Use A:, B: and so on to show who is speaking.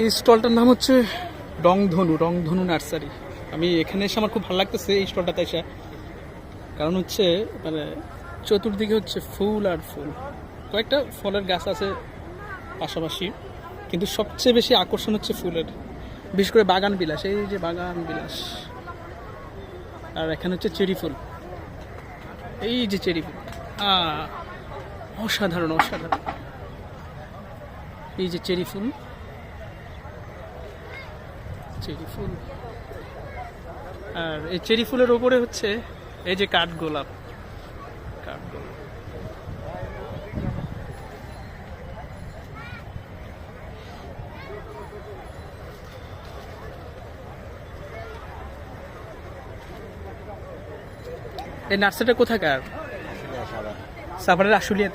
A: এই স্টলটার নাম হচ্ছে রংধনু নার্সারি। আমি এখানে এসে আমার খুব ভালো লাগতেছে এই স্টলটাতে এসে, কারণ হচ্ছে মানে চতুর্দিকে হচ্ছে ফুল আর ফুল, কয়েকটা ফলের গাছ আছে পাশাপাশি, কিন্তু সবচেয়ে বেশি আকর্ষণ হচ্ছে ফুলের, বিশেষ করে বাগান বিলাস। এই যে বাগান বিলাস, আর এখানে হচ্ছে চেরি ফুল, এই যে চেরি ফুল, অসাধারণ অসাধারণ। এই যে চেরি ফুল, আর এই চেরি ফুলের ওপরে হচ্ছে এই যে কাঠগোলাপ। এই নার্সারিটা কোথাকার? সাভারের আশুলিয়াতে।